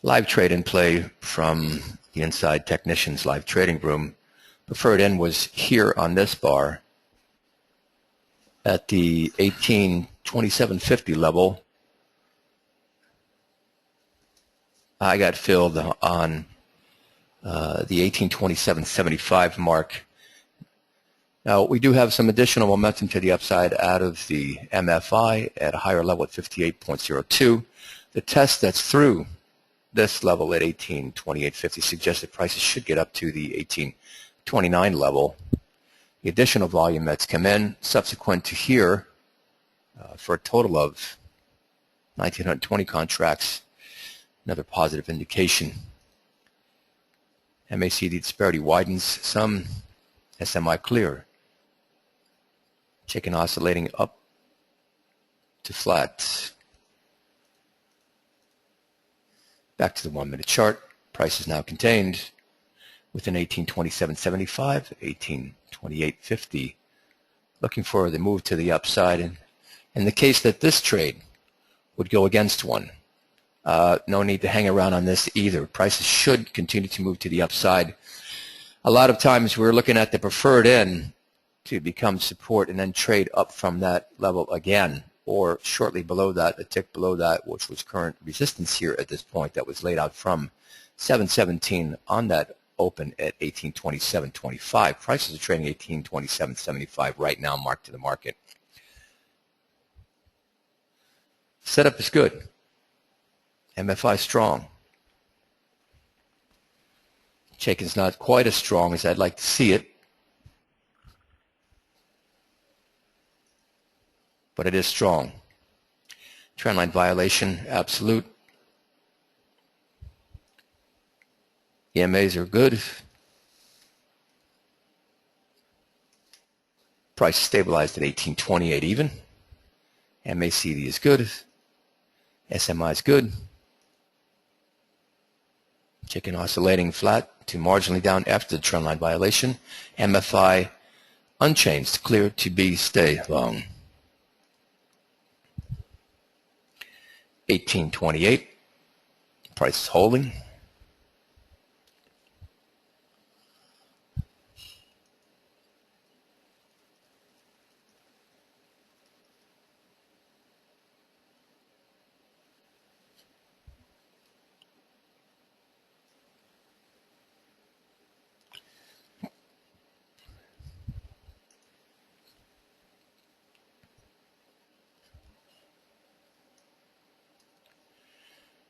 Live trade in play from the Inside Technicians live trading room. Preferred in was here on this bar at the 1827.50 level. I got filled on the 1827.75 mark. Now, we do have some additional momentum to the upside out of the MFI at a higher level at 58.02. The test that's through this level at 1828.50 suggests that prices should get up to the 1829 level. The additional volume that's come in subsequent to here for a total of 1,920 contracts, another positive indication. MACD disparity widens some, SMI clear. Chicken oscillating up to flat. Back to the 1 minute chart. Price is now contained within 1827.75, 1828.50. Looking for the move to the upside. And in the case that this trade would go against one, no need to hang around on this either. Prices should continue to move to the upside. A lot of times we're looking at the preferred in to become support and then trade up from that level again, or shortly below that, a tick below that, which was current resistance here at this point that was laid out from 717 on that open at 1827.25. Prices are trading 1827.75 right now, marked to the market. Setup is good. MFI strong. Chicken's not quite as strong as I'd like to see it, but it is strong. Trendline violation, absolute. EMAs are good. Price stabilized at 1828 even. MACD is good. SMI is good. Chicken oscillating flat to marginally down after the trendline violation. MFI unchanged, clear to be stay long. 1828. Price is holding.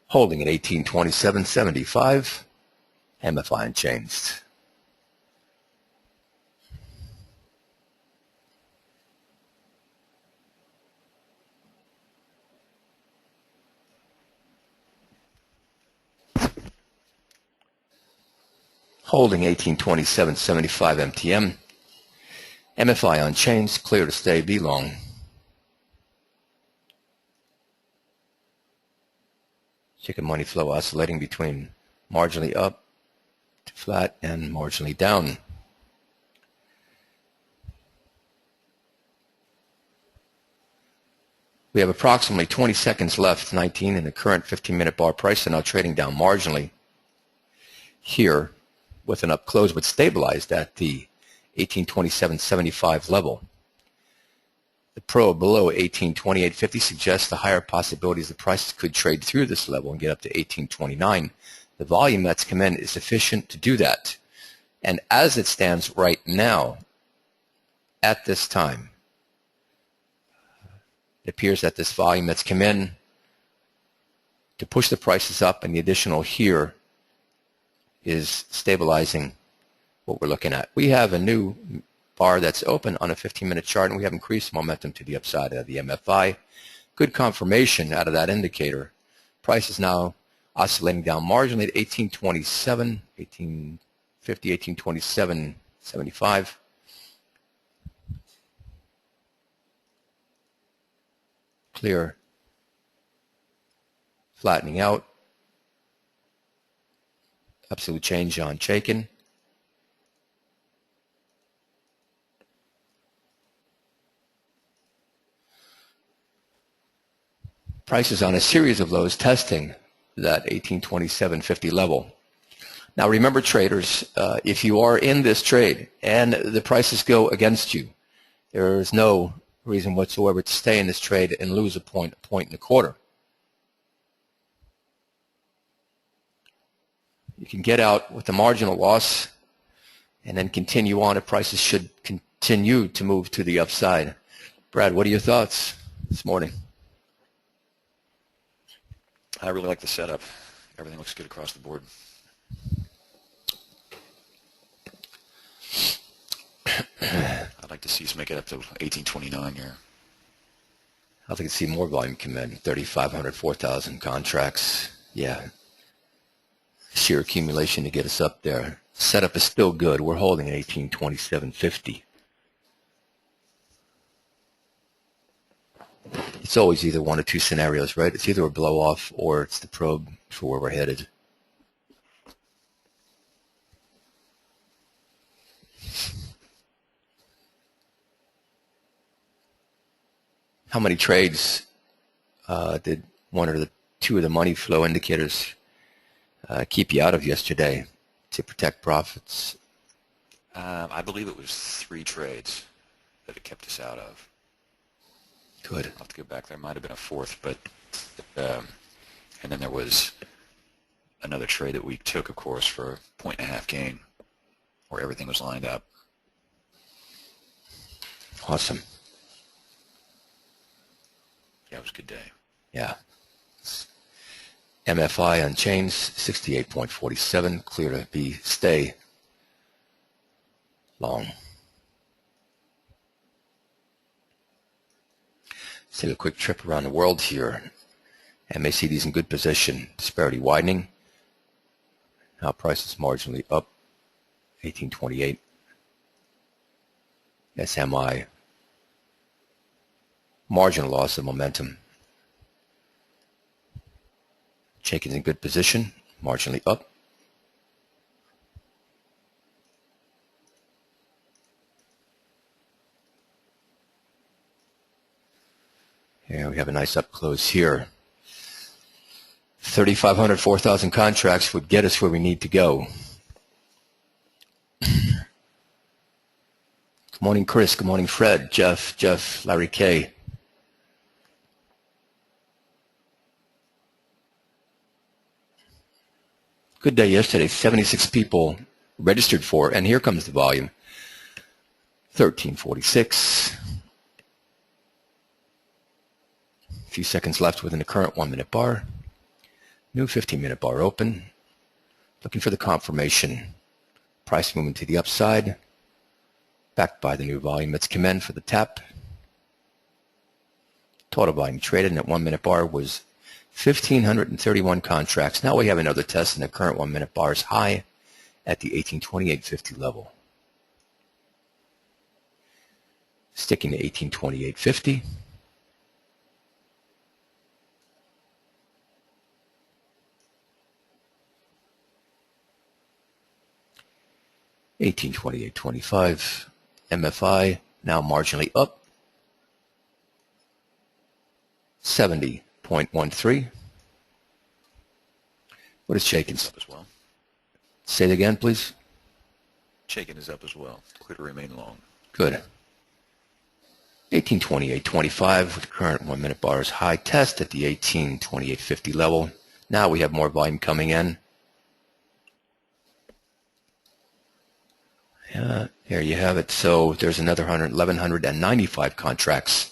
Holding at 1827.75, MFI unchanged. Holding 1827.75 MTM, MFI unchanged, clear to stay, be long. Chicken money flow oscillating between marginally up to flat and marginally down. We have approximately 20 seconds left, 19 in the current 15-minute bar price, and now trading down marginally here with an up close, but stabilized at the 1827.75 level. The pro below 1828.50 suggests the higher possibilities the prices could trade through this level and get up to 1829. The volume that's come in is sufficient to do that. And as it stands right now, at this time, it appears that this volume that's come in to push the prices up, and the additional here is stabilizing what we're looking at. We have a new bar that's open on a 15-minute chart, and we have increased momentum to the upside of the MFI. Good confirmation out of that indicator. Price is now oscillating down marginally at 1827, 1850, 1827.75. Clear. Flattening out. Absolute change on Chaikin. Prices on a series of lows testing that 1827.50 level. Now remember, traders, if you are in this trade and the prices go against you, there is no reason whatsoever to stay in this trade and lose a point and a quarter. You can get out with a marginal loss and then continue on. The prices should continue to move to the upside. Brad, what are your thoughts this morning? I really like the setup. Everything looks good across the board. I'd like to see us make it up to 1829 here. I'd like to see more volume come in. 3,500, 4,000 contracts. Yeah. Sheer accumulation to get us up there. Setup is still good. We're holding at 1827.50. It's always either one or two scenarios, right? It's either a blow off or it's the probe for where we're headed. How many trades did one or two of the money flow indicators keep you out of yesterday to protect profits? I believe it was 3 trades that it kept us out of. Good. I'll have to go back. There might have been a 4th, but and then there was another trade that we took, of course, for a 1.5 gain, where everything was lined up. Awesome. Yeah, it was a good day. Yeah. MFI on chains, 68.47, clear to stay long. Let's take a quick trip around the world here. MACD's in good position. Disparity widening. Now prices marginally up, 1828. SMI, marginal loss of momentum. Jenkins in good position, marginally up. Yeah, we have a nice up close here. 3,500, 4,000 contracts would get us where we need to go. Good morning, Chris. Good morning, Fred, Jeff, Larry K. Good day yesterday. 76 people registered for, and here comes the volume. 1346. A few seconds left within the current 1-minute bar. New 15-minute bar open. Looking for the confirmation. Price movement to the upside. Backed by the new volume that's come in for the tap. Total volume traded in that 1-minute bar was 1,531 contracts. Now we have another test in the current 1-minute bar's high at the 1828.50 level. Sticking to 1828.50. $1828.25. MFI now marginally up. 70.13. What is Jenkins? Up as well. Say it again, please. Chaikin is up as well. Clear to remain long. Good. 1828.25 with the current 1-minute bar's high test at the 1828.50 level. Now we have more volume coming in. Yeah, there you have it. So there's another 1,195 contracts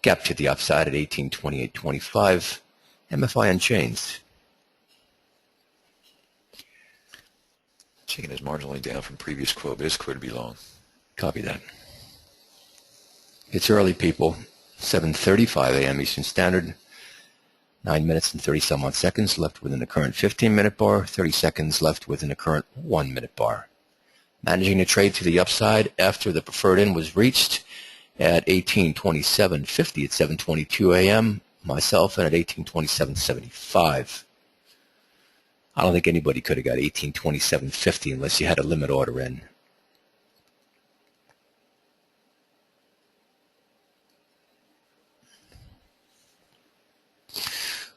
gapped to the upside at 1828.25. MFI unchanged. Chaikin is marginally down from previous quote, but it's clear to be long. Copy that. It's early, people. 7:35 a.m. Eastern Standard. 9 minutes and 30 some odd seconds left within the current 15-minute bar. 30 seconds left within the current 1-minute bar. Managing the trade to the upside after the preferred in was reached at 1827.50 at 7:22 a.m. Myself and at 1827.75. I don't think anybody could have got 1827.50 unless you had a limit order in.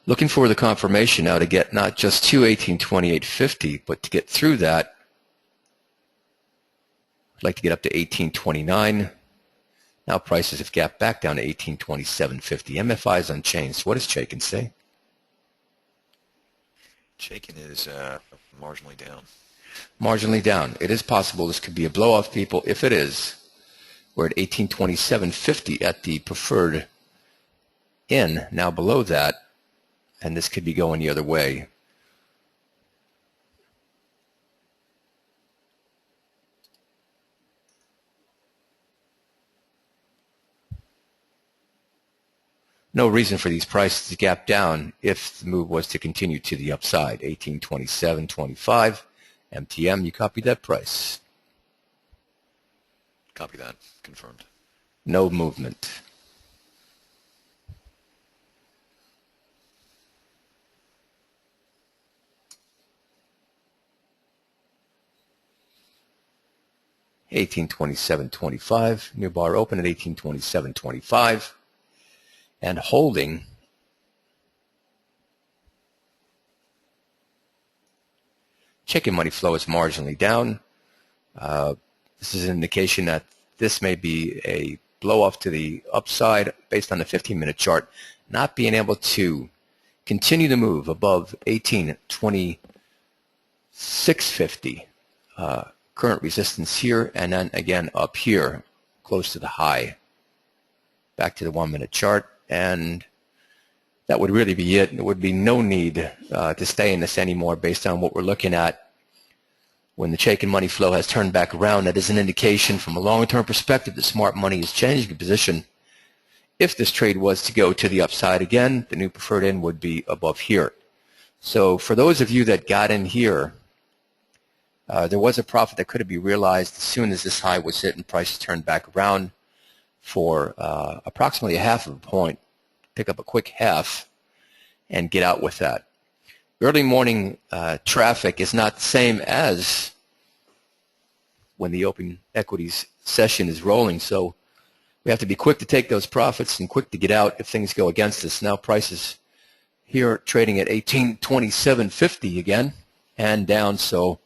Looking for the confirmation now to get not just to 1828.50, but to get through that. I'd like to get up to 1829. Now prices have gapped back down to 1827.50. MFI is unchanged. What does Chaikin say? Chaikin is marginally down. Marginally down. It is possible this could be a blow-off, people. If it is, we're at 1827.50 at the preferred in, now below that, and this could be going the other way. No reason for these prices to gap down if the move was to continue to the upside. 1827.25, MTM, you copied that price. Copy that. Confirmed. No movement. $1827.25, new bar open at $1827.25, and holding Chaikin money flow is marginally down. This is an indication that this may be a blow off to the upside based on the 15-minute chart, not being able to continue the move above 1826.50. Current resistance here, and then again up here, close to the high. Back to the 1-minute chart, and that would really be it. There would be no need to stay in this anymore based on what we're looking at. When the Chaikin money flow has turned back around, that is an indication from a long-term perspective that smart money is changing position. If this trade was to go to the upside again, the new preferred in would be above here. So for those of you that got in here, there was a profit that could be realized as soon as this high was hit and prices turned back around for approximately a half of a point. Pick up a quick half and get out with that. Early morning traffic is not the same as when the open equities session is rolling, so we have to be quick to take those profits and quick to get out if things go against us. Now prices here trading at 1827.50 again and down, so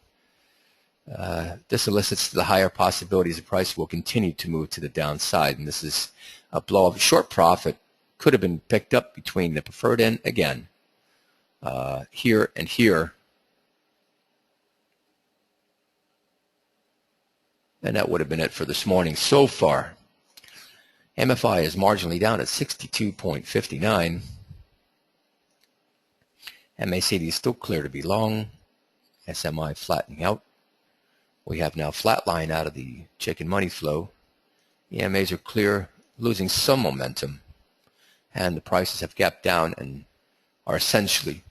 this elicits the higher possibilities the price will continue to move to the downside, and this is a blow of a short profit. Could have been picked up between the preferred in again here and here, and that would have been it for this morning so far. MFI is marginally down at 62.59. MACD is still clear to be long. SMI flattening out. We have now flatline out of the Chaikin money flow. EMAs are clear, losing some momentum, and the prices have gapped down and are essentially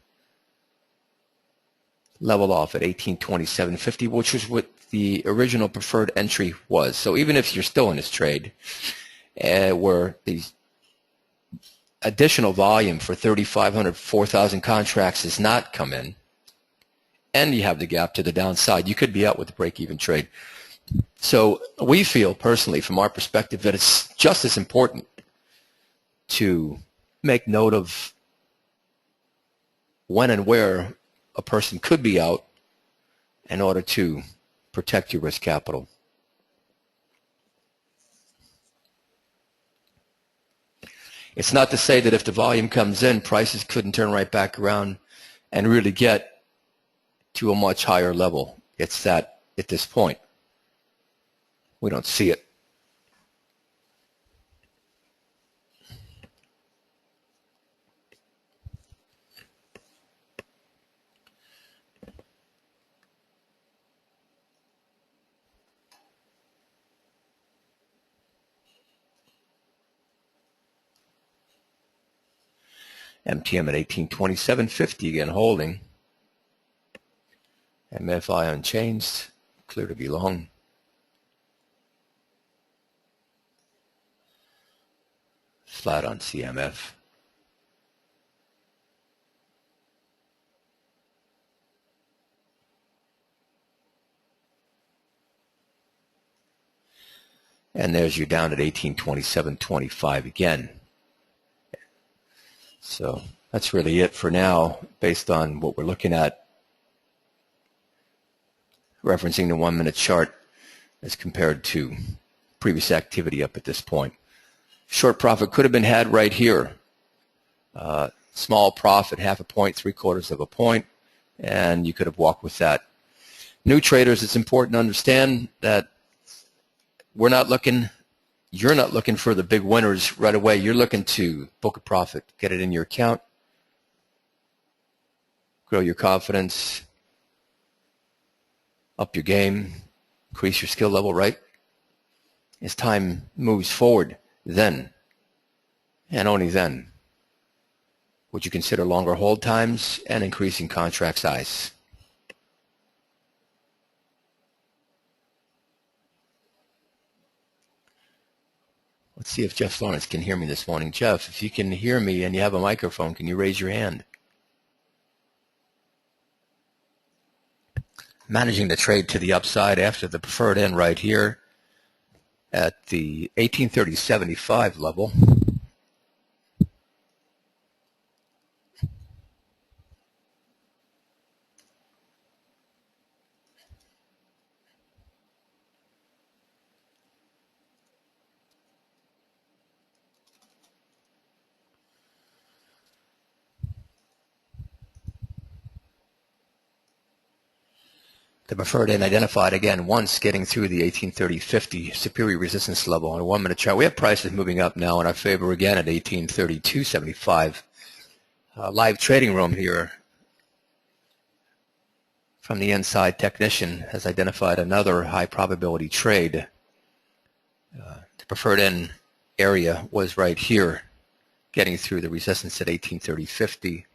leveled off at 1827.50, which was what the original preferred entry was. So even if you're still in this trade, where the additional volume for 3,500, 4,000 contracts has not come in, and you have the gap to the downside, you could be out with a break-even trade. So we feel personally, from our perspective, that it's just as important to make note of when and where a person could be out in order to protect your risk capital. It's not to say that if the volume comes in, prices couldn't turn right back around and really get to a much higher level. It's that at this point, we don't see it. MTM at 1827.50 again holding. MFI unchanged, clear to be long. Flat on CMF. And there's you down at 1827.25 again. So that's really it for now based on what we're looking at, referencing the 1 minute chart as compared to previous activity up at this point. Short profit could have been had right here. Small profit, half a point, 3/4 of a point, and you could have walked with that. New traders, it's important to understand that you're not looking for the big winners right away. You're looking to book a profit, get it in your account, grow your confidence, up your game, increase your skill level, right? As time moves forward, then, and only then, would you consider longer hold times and increasing contract size. Let's see if Jeff Lawrence can hear me this morning. Jeff, if you can hear me and you have a microphone, can you raise your hand? Managing the trade to the upside after the preferred end right here at the 1830.75 level. The preferred end identified again once getting through the 1830.50 superior resistance level on a 1 minute chart. We have prices moving up now in our favor again at 1832.75. Live trading room here from the inside technician has identified another high probability trade. The preferred end area was right here, getting through the resistance at 1830.50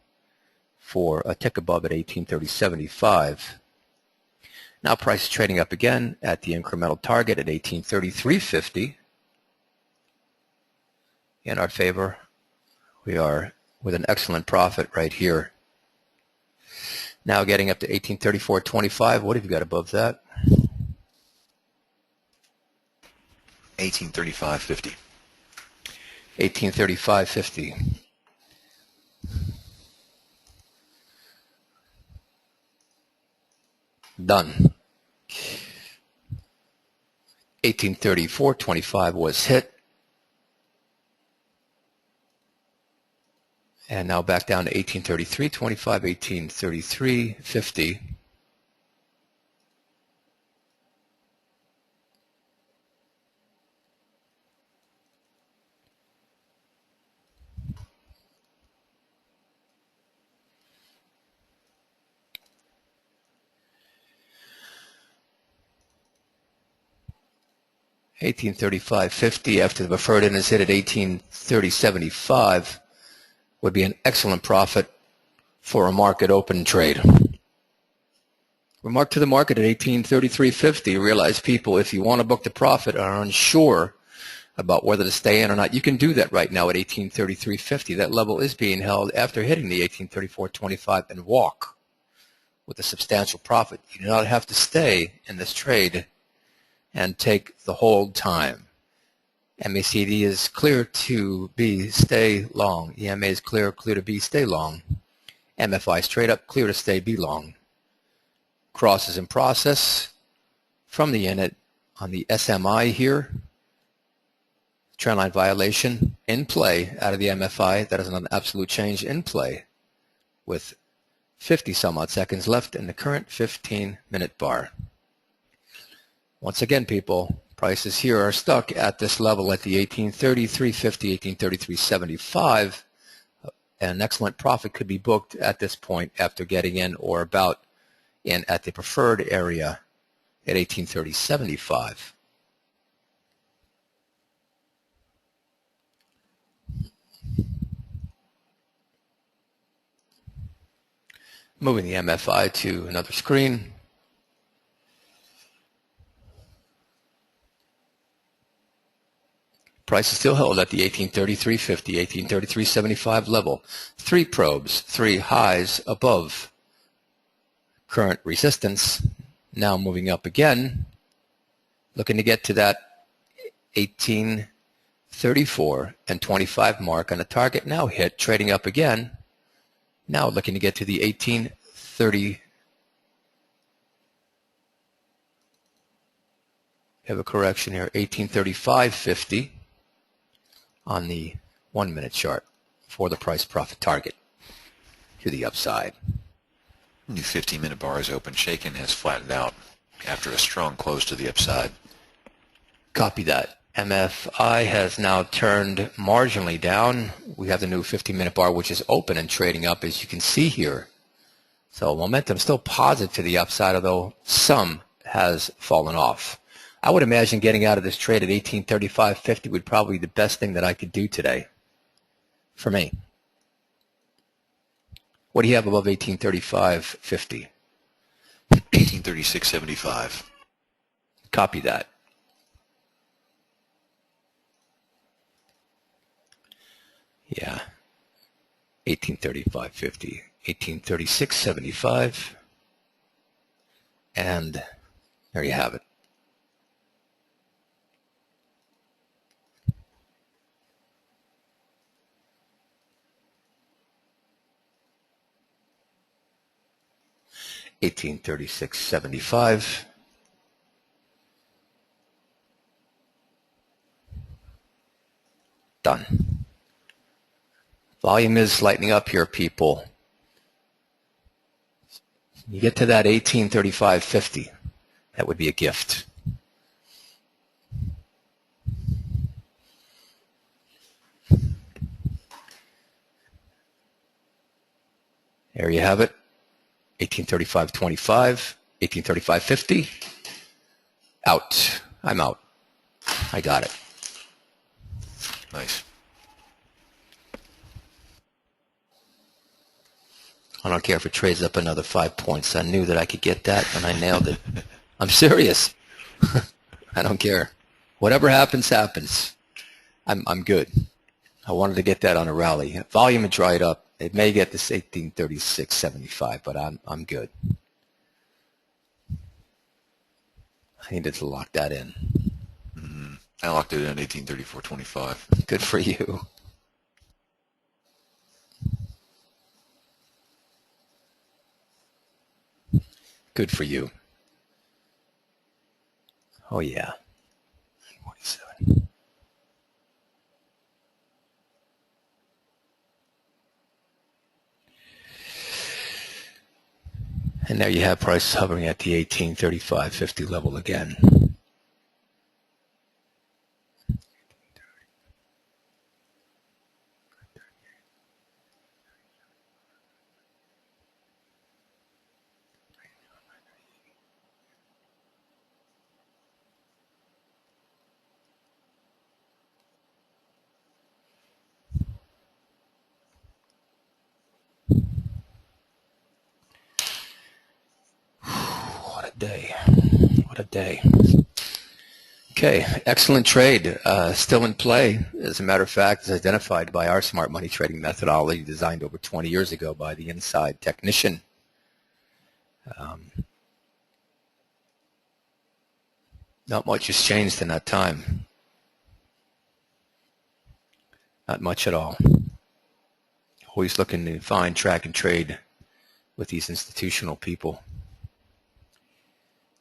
for a tick above at 1830.75. Now price is trading up again at the incremental target at 1833.50. In our favor, we are with an excellent profit right here. Now getting up to 1834.25. What have you got above that? 1835.50. 1835.50. Done. 1834.25 was hit. And now back down to 1833.25, 1833.50. $1835.50 after the preferred end is hit at 1830.75 would be an excellent profit for a market open trade. We're marked to the market at 1833.50. Realize, people, if you want to book the profit and are unsure about whether to stay in or not, you can do that right now at 1833.50. That level is being held after hitting the 1834.25 and walk with a substantial profit. You do not have to stay in this trade and take the hold time. MACD is clear to be stay long. EMA is clear to be stay long. MFI straight up clear to stay be long. Cross is in process from the unit on the SMI here. Trendline violation in play out of the MFI. That is an absolute change in play with 50 some odd seconds left in the current 15-minute bar. Once again, people, prices here are stuck at this level at the 1833.50, 1833.75. An excellent profit could be booked at this point after getting in or about in at the preferred area at 1830.75. Moving the MFI to another screen. Price is still held at the 1833.50, 1833.75 level. 3 probes, 3 highs above current resistance. Now moving up again, looking to get to that 1834.25 mark on a target now hit, trading up again Now looking to get to the 1830. Have a correction here, 1835.50 on the 1 minute chart for the price profit target to the upside. New 15-minute bar is open. Shaken has flattened out after a strong close to the upside. Copy that. MFI has now turned marginally down. We have the new 15-minute bar, which is open and trading up, as you can see here. So momentum still positive to the upside, although some has fallen off. I would imagine getting out of this trade at 1835.50 would probably be the best thing that I could do today for me. What do you have above 1835.50? 1836.75. Copy that. Yeah, 1835.50, 1836.75, and there you have it. $1836.75. Done. Volume is lightening up here, people. You get to that 1835.50, that would be a gift. There you have it. 1835.25, 1835.50. Out. I'm out. I got it. Nice. I don't care if it trades up another 5 points. I knew that I could get that, and I nailed it. I'm serious. I don't care. Whatever happens, happens. I'm good. I wanted to get that on a rally. Volume had dried up. It may get this 1836.75, but I'm good. I needed to lock that in. Mm-hmm. I locked it in 1834.25. Good for you. Good for you. Oh, yeah. 27. And there you have prices hovering at the 1835.50 level again. What a day. What a day. Okay, excellent trade. Still in play. As a matter of fact, as identified by our smart money trading methodology designed over 20 years ago by the inside technician. Not much has changed in that time. Not much at all. Always looking to find, track, and trade with these institutional people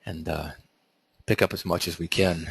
and pick up as much as we can.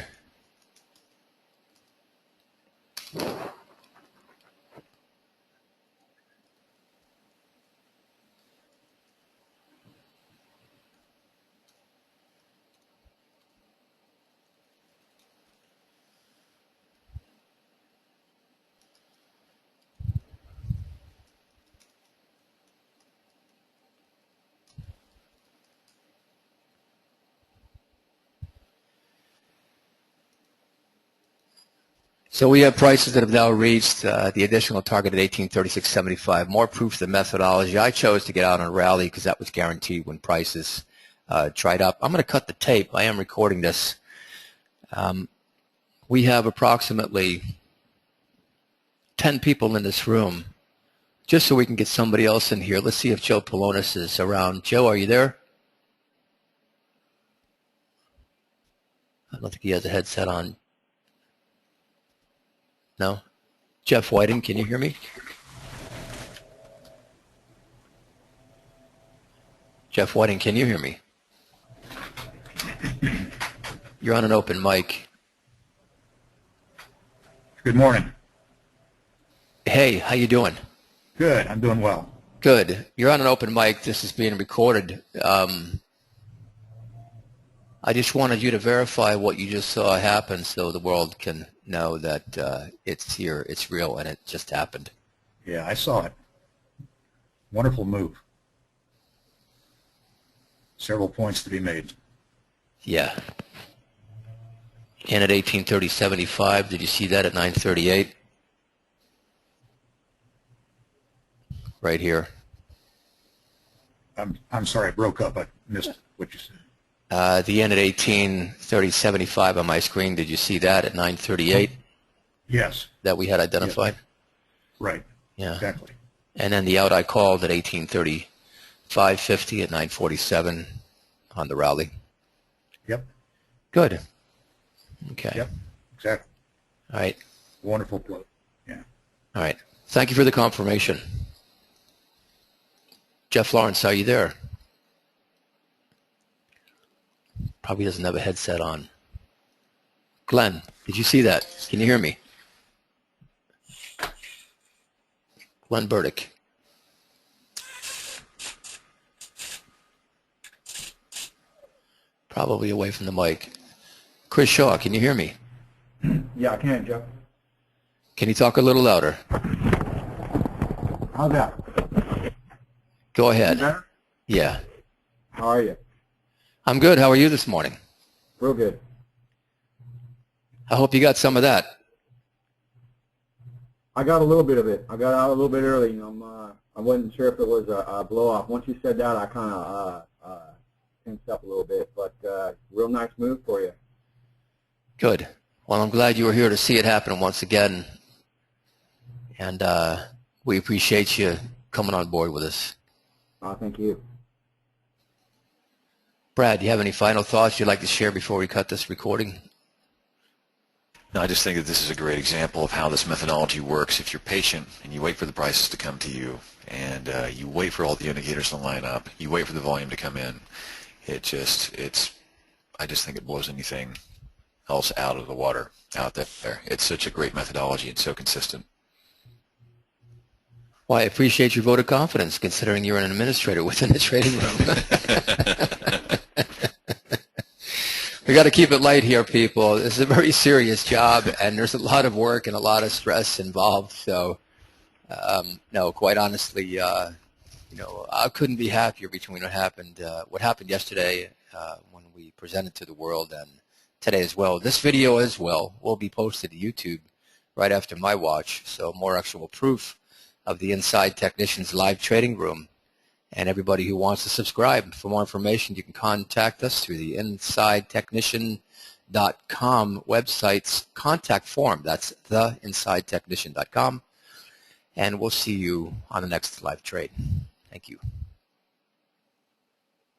So we have prices that have now reached the additional target at 1836.75. More proof of the methodology. I chose to get out on a rally because that was guaranteed when prices dried up. I'm going to cut the tape. I am recording this. We have approximately 10 people in this room. Just so we can get somebody else in here. Let's see if Joe Polonis is around. Joe, are you there? I don't think he has a headset on. No? Jeff Whiting, can you hear me? Jeff Whiting, can you hear me? You're on an open mic. Good morning. Hey, how you doing? Good. I'm doing well. Good. You're on an open mic. This is being recorded. I just wanted you to verify what you just saw happen so the world can know that it's here, it's real, and it just happened. Yeah, I saw it. Wonderful move. Several points to be made. Yeah. And at 1830.75, did you see that at 938? Right here. I'm sorry, I broke up. I missed what you said. The end at 1830.75 on my screen, did you see that at 938? Yes. That we had identified? Yes. Right. Yeah. Exactly. And then the out I called at 1835.50 at 947 on the rally. Yep. Good. Okay. Yep. Exactly. All right. Wonderful play. Yeah. All right. Thank you for the confirmation. Jeff Lawrence, are you there? Probably doesn't have a headset on. Glenn, did you see that? Can you hear me? Glenn Burdick. Probably away from the mic. Chris Shaw, can you hear me? Yeah, I can, Jeff. Can you talk a little louder? How's that? Go ahead. Better? Yeah. How are you? I'm good. How are you this morning? Real good. I hope you got some of that. I got a little bit of it. I got out a little bit early. I wasn't sure if it was a blow-off. Once you said that, I kind of tensed up a little bit. But real nice move for you. Good. Well, I'm glad you were here to see it happen once again. And we appreciate you coming on board with us. Thank you. Brad, do you have any final thoughts you'd like to share before we cut this recording? No, I just think that this is a great example of how this methodology works. If you're patient and you wait for the prices to come to you, and you wait for all the indicators to line up, you wait for the volume to come in, I just think it blows anything else out of the water out there. It's such a great methodology and so consistent. Well, I appreciate your vote of confidence, considering you're an administrator within the trading room. We got to keep it light here, people. This is a very serious job, and there's a lot of work and a lot of stress involved. So, no, quite honestly, I couldn't be happier between what happened yesterday when we presented to the world, and today as well. This video as well will be posted to YouTube right after my watch, so more actual proof of the Inside Technicians live trading room. And everybody who wants to subscribe, for more information, you can contact us through the InsideTechnician.com website's contact form. That's theinsidetechnician.com. And we'll see you on the next live trade. Thank you.